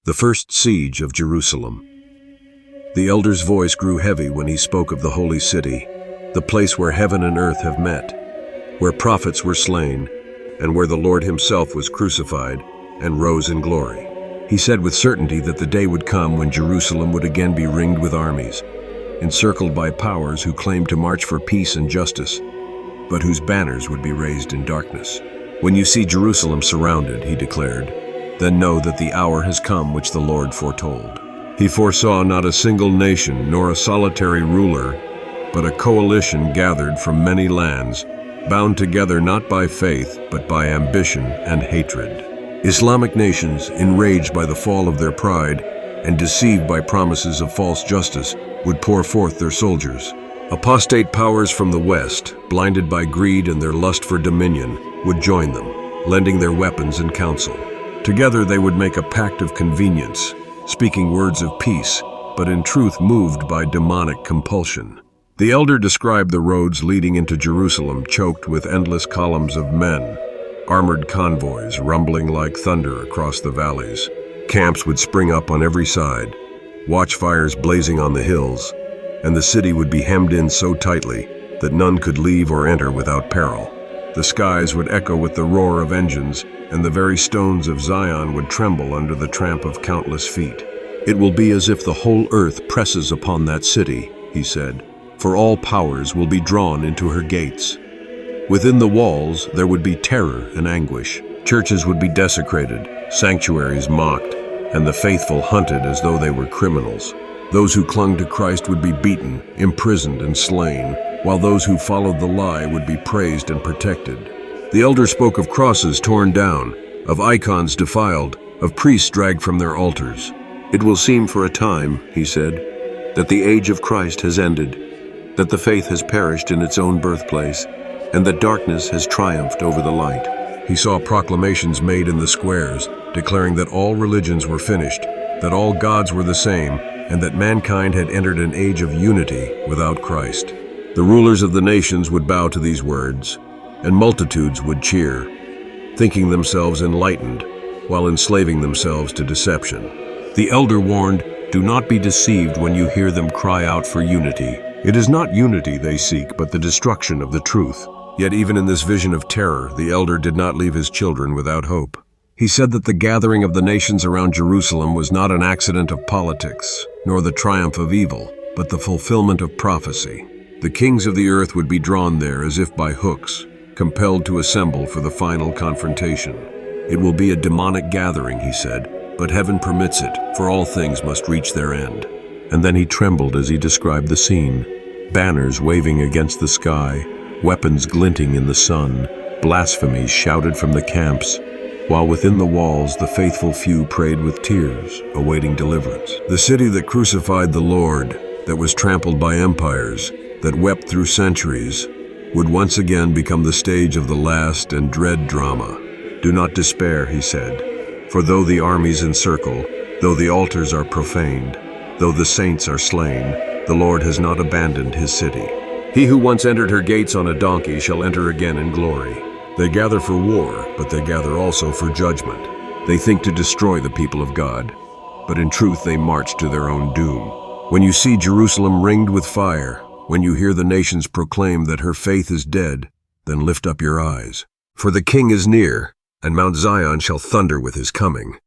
The first siege of Jerusalem. The elder's voice grew heavy when he spoke of the holy city, the place where heaven and earth have met, where prophets were slain, and where the Lord himself was crucified and rose in glory. He said with certainty that the day would come when Jerusalem would again be ringed with armies, encircled by powers who claimed to march for peace and justice, but whose banners would be raised in darkness. When you see Jerusalem surrounded, he declared, then know that the hour has come which the Lord foretold. He foresaw not a single nation nor a solitary ruler, but a coalition gathered from many lands, bound together not by faith, but by ambition and hatred. Islamic nations, enraged by the fall of their pride and deceived by promises of false justice, would pour forth their soldiers. Apostate powers from the West, blinded by greed and their lust for dominion, would join them, lending their weapons and counsel. Together they would make a pact of convenience, speaking words of peace, but in truth moved by demonic compulsion. The elder described the roads leading into Jerusalem choked with endless columns of men, armored convoys rumbling like thunder across the valleys. Camps would spring up on every side, watchfires blazing on the hills, and the city would be hemmed in so tightly that none could leave or enter without peril. The skies would echo with the roar of engines, and the very stones of Zion would tremble under the tramp of countless feet. It will be as if the whole earth presses upon that city, he said, for all powers will be drawn into her gates. Within the walls there would be terror and anguish. Churches would be desecrated, sanctuaries mocked, and the faithful hunted as though they were criminals. Those who clung to Christ would be beaten, imprisoned, and slain, while those who followed the lie would be praised and protected. The elder spoke of crosses torn down, of icons defiled, of priests dragged from their altars. It will seem for a time, he said, that the age of Christ has ended, that the faith has perished in its own birthplace, and that darkness has triumphed over the light. He saw proclamations made in the squares, declaring that all religions were finished, that all gods were the same, and that mankind had entered an age of unity without Christ. The rulers of the nations would bow to these words, and multitudes would cheer, thinking themselves enlightened while enslaving themselves to deception. The elder warned, do not be deceived when you hear them cry out for unity. It is not unity they seek, but the destruction of the truth. Yet even in this vision of terror, the elder did not leave his children without hope. He said that the gathering of the nations around Jerusalem was not an accident of politics, nor the triumph of evil, but the fulfillment of prophecy. The kings of the earth would be drawn there as if by hooks, compelled to assemble for the final confrontation. It will be a demonic gathering, he said, but heaven permits it, for all things must reach their end. And then he trembled as he described the scene. Banners waving against the sky, weapons glinting in the sun, blasphemies shouted from the camps, while within the walls the faithful few prayed with tears, awaiting deliverance. The city that crucified the Lord, that was trampled by empires, that wept through centuries, would once again become the stage of the last and dread drama. Do not despair, he said, for though the armies encircle, though the altars are profaned, though the saints are slain, the Lord has not abandoned his city. He who once entered her gates on a donkey shall enter again in glory. They gather for war, but they gather also for judgment. They think to destroy the people of God, but in truth they march to their own doom. When you see Jerusalem ringed with fire, when you hear the nations proclaim that her faith is dead, then lift up your eyes. For the King is near, and Mount Zion shall thunder with his coming.